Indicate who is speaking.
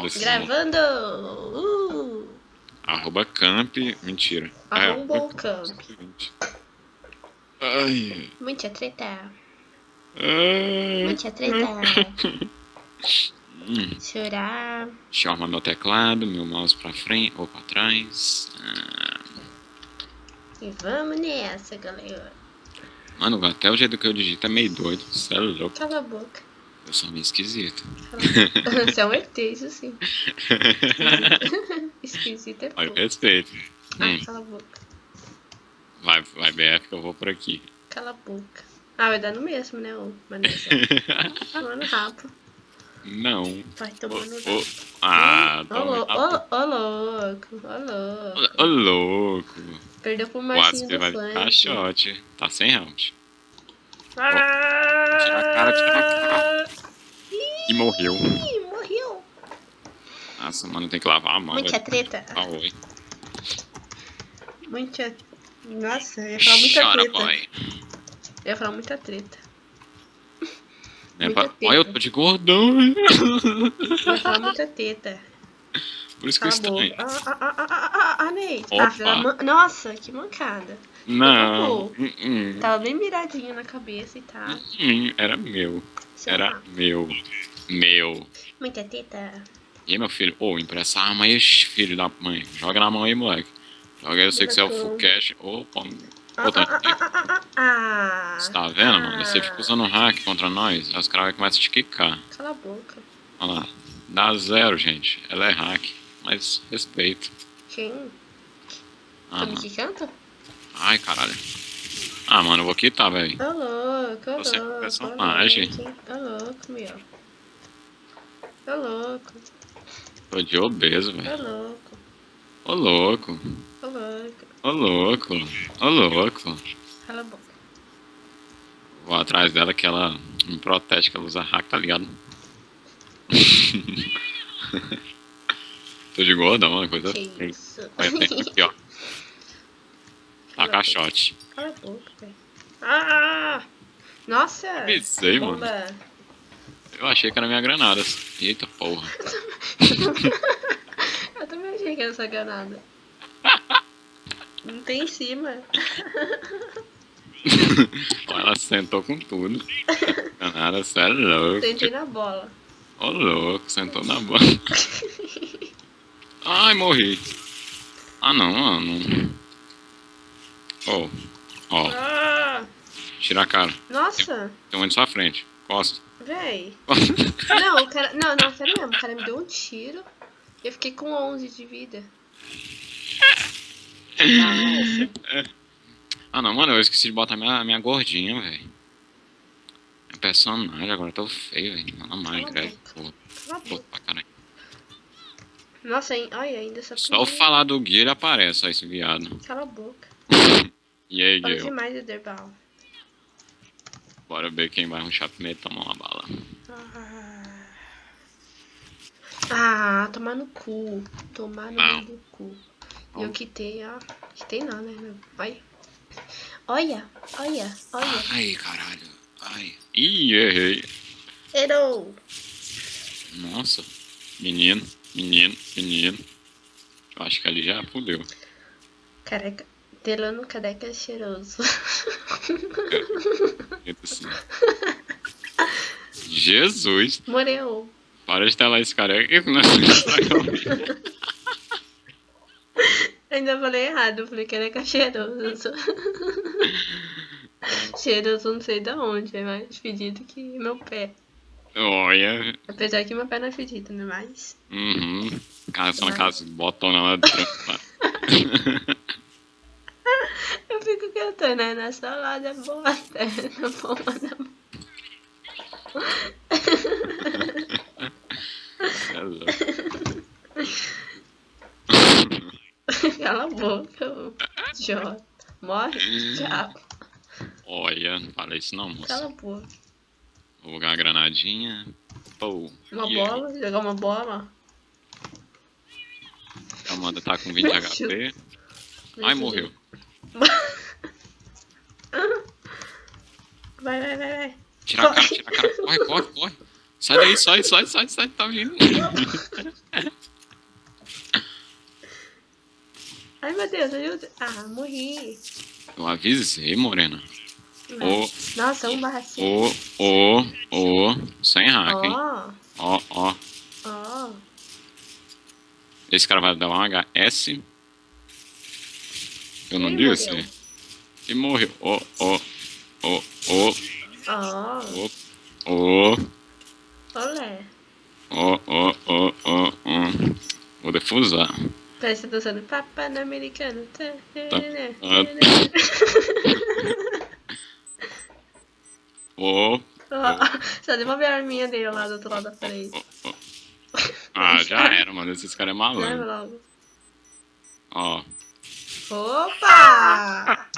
Speaker 1: desses
Speaker 2: Gravando!
Speaker 1: Arroba camp. Mentira.
Speaker 2: Arrombou o camp.
Speaker 1: 120. Ai.
Speaker 2: Muita treta.
Speaker 1: Ai.
Speaker 2: Muita treta. Chorar.
Speaker 1: Deixa eu arrumar meu teclado, meu mouse pra frente ou pra trás.
Speaker 2: E vamos nessa, galera.
Speaker 1: Mano, até o jeito que eu digito é meio doido. Você é louco.
Speaker 2: Cala a boca.
Speaker 1: Eu sou meio esquisito.
Speaker 2: Você é um ET, isso sim. Esquisito é
Speaker 1: Olha o
Speaker 2: pouco.
Speaker 1: respeito.
Speaker 2: Cala a boca.
Speaker 1: Vai BF que eu vou por aqui.
Speaker 2: Cala a boca. Vai dar no mesmo, né, ô Manessa? Tomando rabo.
Speaker 1: Não.
Speaker 2: Vai tomando
Speaker 1: Ô,
Speaker 2: Ô louco.
Speaker 1: Ô louco.
Speaker 2: Perdeu pro
Speaker 1: O
Speaker 2: Marcinho
Speaker 1: Asp
Speaker 2: do
Speaker 1: vai ficar
Speaker 2: flank.
Speaker 1: shot. Tá sem round.
Speaker 2: Tira
Speaker 1: a cara. E morreu.
Speaker 2: Ih, morreu.
Speaker 1: Nossa, mano, tem que lavar a mão.
Speaker 2: Muita treta.
Speaker 1: Oi.
Speaker 2: Muita... Nossa, eu ia falar muita
Speaker 1: Chora,
Speaker 2: treta.
Speaker 1: boy.
Speaker 2: Eu ia falar muita treta.
Speaker 1: Olha, eu tô de gordão.
Speaker 2: Eu ia falar muita teta.
Speaker 1: Por isso que eu
Speaker 2: Cala a
Speaker 1: estou.
Speaker 2: boca. Ney.
Speaker 1: Opa.
Speaker 2: Nossa, que mancada.
Speaker 1: Não.
Speaker 2: Tava bem miradinho na cabeça e tá.
Speaker 1: Era meu.
Speaker 2: Sei
Speaker 1: Era
Speaker 2: lá.
Speaker 1: meu.
Speaker 2: Muita teta.
Speaker 1: E aí, meu filho? Empresta a arma aí, filho da mãe. Joga na mão aí, moleque. Joga aí, eu sei que você é o full cash. Opa. Você tá vendo, mano? Você fica usando hack contra nós, aí os caras começam a te quicar.
Speaker 2: Cala a boca.
Speaker 1: Olha lá. Dá 0, gente. Ela é hack. Mas respeito.
Speaker 2: Quem?
Speaker 1: Ah,
Speaker 2: Tá me
Speaker 1: mano.
Speaker 2: quicando?
Speaker 1: Ai, caralho. Ah, mano, eu vou quitar, velho.
Speaker 2: Ô louco,
Speaker 1: Você é personagem.
Speaker 2: Ô louco, meu. Ô louco,
Speaker 1: Tô de obeso, velho.
Speaker 2: ô louco,
Speaker 1: Ô louco.
Speaker 2: ô louco.
Speaker 1: Ô louco. Ô louco.
Speaker 2: Cala a boca.
Speaker 1: Vou atrás dela que ela me protege, que ela usa hack, tá ligado? Tô de gordão, uma coisa
Speaker 2: Que
Speaker 1: feia.
Speaker 2: isso?
Speaker 1: Olha, tem aqui, ó. Tá caixote.
Speaker 2: Cala a boca, velho. Nossa!
Speaker 1: Pensei, mano.
Speaker 2: Bomba.
Speaker 1: Eu achei que era minha granada. Eita porra.
Speaker 2: Eu também achei que era essa granada. Não tem em cima.
Speaker 1: Ela sentou com tudo. Granada, cê é louco.
Speaker 2: Sentei na bola.
Speaker 1: Ô louco, sentou na bola. Ai, morri. Ah não, mano. Ó, tira a cara.
Speaker 2: Nossa!
Speaker 1: Tem um na sua frente. Costa.
Speaker 2: Véi. Não, o cara. Não, sério mesmo. O cara me deu um tiro. E eu fiquei com 11 de vida.
Speaker 1: Ah não, mano, eu esqueci de botar minha gordinha, velho. Minha personagem, agora eu tô feio, velho. Mano, Minecraft, porra.
Speaker 2: Cala a
Speaker 1: Pô,
Speaker 2: boca.
Speaker 1: pra caralho.
Speaker 2: Nossa, hein? Olha, ainda essa
Speaker 1: Só eu falar do Gui, ele aparece, ó, esse viado.
Speaker 2: Cala a boca.
Speaker 1: E aí,
Speaker 2: Fala
Speaker 1: Gui?
Speaker 2: demais, Ederbal.
Speaker 1: Bora ver quem vai rushar primeiro e tomar uma bala.
Speaker 2: Tomar no cu. Tomar no meio do cu. E eu quitei, ó. Quitei não, né? Olha.
Speaker 1: Ai, caralho. Ai. Ih, errei.
Speaker 2: Errou.
Speaker 1: Nossa. Menino. Eu acho que ali já fudeu.
Speaker 2: Careca. Delano careca cheiroso.
Speaker 1: Jesus.
Speaker 2: Morreu.
Speaker 1: Para de telar esse careca.
Speaker 2: Ainda falei errado. Eu falei careca cheiroso. Cheiroso não sei de onde. É mais fedido que meu pé.
Speaker 1: Olha.
Speaker 2: Apesar que meu pé não é fedido, né? Mas...
Speaker 1: Cara, só naquelas botonas lá de trampa.
Speaker 2: Eu fico cantando, né? Na salada bosta, na palma da mão.
Speaker 1: É louco.
Speaker 2: Cala a boca, Jota. Morre, diabo.
Speaker 1: Olha, não fala isso não, moça.
Speaker 2: Cala a boca.
Speaker 1: Vou jogar uma granadinha. Pô.
Speaker 2: Uma bola, jogar uma bola.
Speaker 1: A Amanda tá com 20 HP. Ai, morreu.
Speaker 2: Vai.
Speaker 1: Tira a cara. Corre. Sai daí, sai, tá vindo.
Speaker 2: Ai, meu Deus, ajuda. Ah, morri.
Speaker 1: Eu avisei, morena. Ô,
Speaker 2: Nossa, 1/5.
Speaker 1: Sem hack, hein?
Speaker 2: Ó,
Speaker 1: Ó.
Speaker 2: ó.
Speaker 1: Esse cara vai dar um HS. Eu não
Speaker 2: Ele
Speaker 1: disse?
Speaker 2: morreu.
Speaker 1: E morreu. Ó.
Speaker 2: Ó, olé.
Speaker 1: Ó. Vou defusar.
Speaker 2: Parece que tá dançando Papanamericano.
Speaker 1: Tá. Ó.
Speaker 2: Só devolver a arminha dele lá do outro lado da parede.
Speaker 1: Ah, já era, mano. Esses caras é
Speaker 2: Leva
Speaker 1: malandro.
Speaker 2: logo.
Speaker 1: Ó.
Speaker 2: Opa!